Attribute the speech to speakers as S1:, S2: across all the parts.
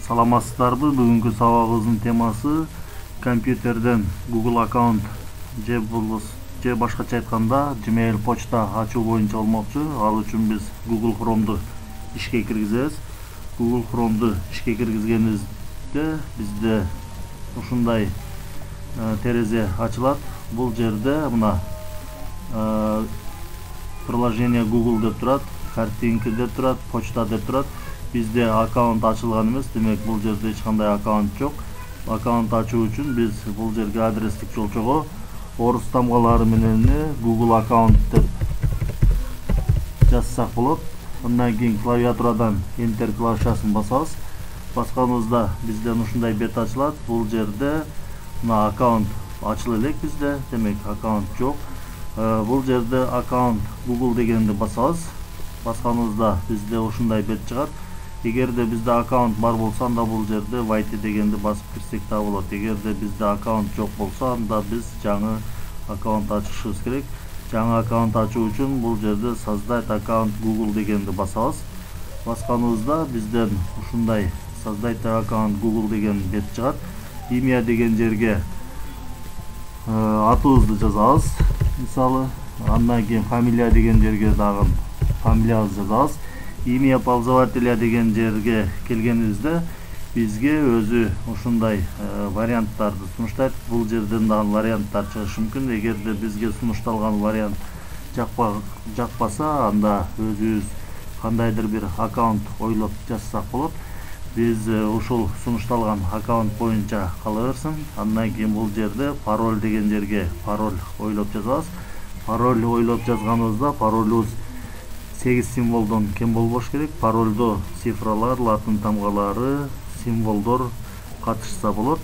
S1: Саламатсыздарбы? Бүгүнкү сабагыбыздын темасы компьютерден Google аккаунт же башкача айтканда Gmail почта ачуу боюнча болмокчу. Ал үчүн биз Google Chrome'ду ишке киргизебиз. Google Chrome'ду ишке киргизгенибизде бизде ушундай терезе ачылат. Бул жерде мына приложение Google деп турат, картинки деп турат, почта деп турат. Bizde аккаунт ачылган эмес, демек бул жерде эч кандай аккаунт жок. Аккаунт ачуу үчүн биз бул жерге адрестик жолчого орус тамгалары менен Google аккаунт деп жазсак болот. Андан кийин клавиатурадан Enter клавишасын басабыз. Басканыбызда бизден ушундай бет ачылат. Бул жерде мына аккаунт ачыла элек бизде, демек аккаунт жок. Бул жерде аккаунт Google дегенди басабыз. Басканыбызда бизде ушундай бет чыгат. Эгерде бизде аккаунт бар болсо, анда бул жерде Write дегенди басып кирсек да болот. Эгерде бизде аккаунт жок болсо, анда биз жаңы аккаунт ачышыбыз керек. Жаңы аккаунт ачуу үчүн бул жерде Создать аккаунт Google дегенди басабыз. Басканыбызда бизден ушундай Создать аккаунт Google деген бет чыгат. Имя деген жерге атыбызды жазабыз. Мисалы, андан кийин фамилия деген жерге дагы фамилиябызды жазабыз. Имя пользователя деген жерге келгенибизде бизге өзү ушундай варианттарды сунуштайт. Бул жерден дагы варианттар чыгышы мүмкүн. Эгерде бизге сунушталган вариант жакпаса, анда өзүбүз кандайдыр бир аккаунт ойлоп жазсак болот. Биз ушул сунушталган аккаунт боюнча кала берсин. Андан кийин бул жерде пароль деген жерге пароль ойлоп жазабыз. Пароль ойлоп жазганыбызда паролубуз 8 символдон кем болбош керек. Парольдо цифралар, латын тамгалары, символдор катышса болот.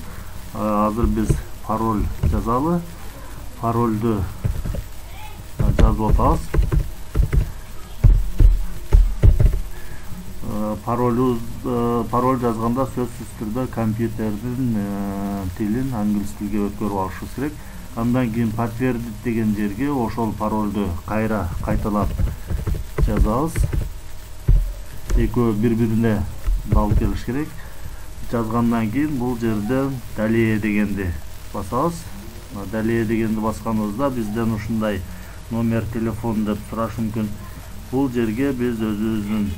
S1: Азыр биз пароль жазалы. Парольду жазып атабыз. Пароль жазганда сөзсүз түрдө компьютердин тилин англис тилге өткөрүп алышыбыз керек. Андан кийин подтвердить деген жерге ошол парольду кайталап жазабыз. Экөө бири-бирине дал келиш керек. Жазгандан кийин бул жерден далее дегенди басабыз. Далее дегенди басканыбызда бизден ушундай номер телефон деп сурашы мүмкүн. Бул жерге биз өзүбүздүн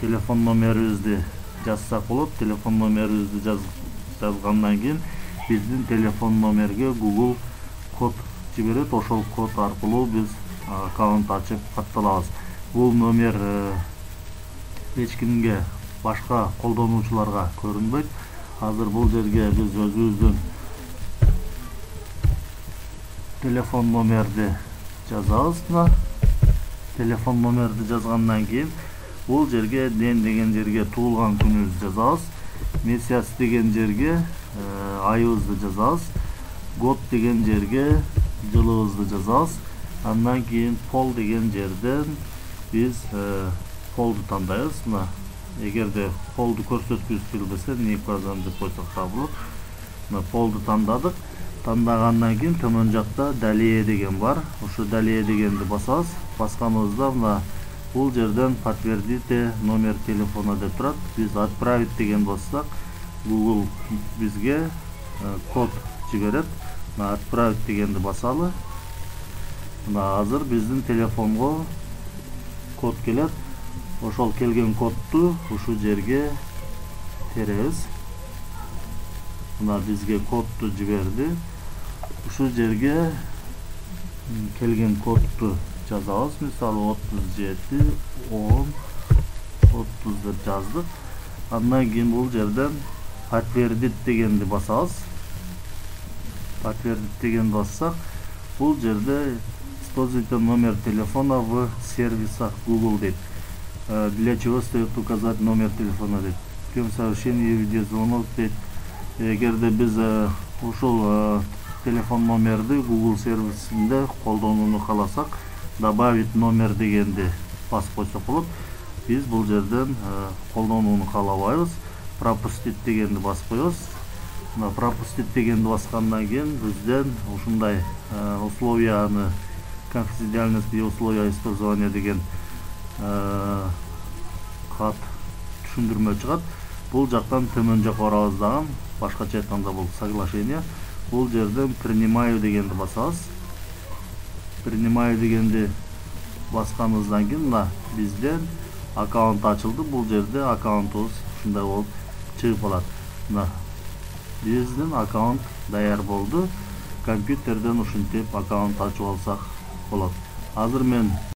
S1: телефон номерибизди жазсак болот. Телефон номерибизди жазгандан кийин биздин телефон номерге Google код жиберет. Ошол код аркылуу биз аккаунт ачып катталабыз. Бул номер эч кимге, башка колдонуучуларга көрүнбөйт. Азыр бул жерге биз өзүбүздүн телефон номерди жазабыз. Телефон номерди жазгандан кийин бул жерге ден деген жерге туулган күнүбүздү жазабыз. Месяц деген жерге айыбызды жазабыз. Год деген жерге жылыбызды жазабыз. Андан кийин пол деген жерден биз полду тандайбыз. Мына эгерде полду көрсөткүбүз келбесе, непрозан деп койсок да болот. Мына полду тандадык. Тандагандан кийин төмөн жакта далее деген бар. Ошо далее дегенди басабыз. Басканыбызда мына бул жерден подтвердите номер телефона деп турат. Биз отправить деген бассак, Google бизге код жиберет. Мына отправить дегенди басалы. Мына азыр биздин телефонго код келет. Ошол келген кодду ушул жерге теребиз. Мына бизге кодду жиберди. Ушул жерге келген кодду жазабыз. Мисалы 37 10 30 деп жаздык. Андан кийин бул жерден подтвердить дегенди басабыз. Подтвердить дегенди бассак, бул жерде используйте номер телефона в сервисах Google дейт. Для чего стоит указать номер телефона дейт. При совершении видеозвонок дейт. Эгерде биз ушул телефон номерди Google сервисинде колдонууну кааласак, добавить номер дегенди басып койсок болот. Биз бул жерден колдонууну каалабайбыз. Пропустить дегенди басып коебуз. Мына пропустить дегенди баскандан кийин бизден ушундай условияны конфиденциальность и условия использования деген кат түшүндүрмө чыгат. Бул жактан төмөн жакка барабыз дагы. Башкача айтканда бул соглашение. Бул жерден принимаю дегенди басабыз. Принимаю дегенди басканыбыздан кийин мына бизден аккаунт ачылды. Бул жерде аккаунтубуз ушундай болуп чыгып калат. Мына биздин аккаунт даяр болду. Компьютерден ушинтип аккаунт ачып алсак болот. Азыр мен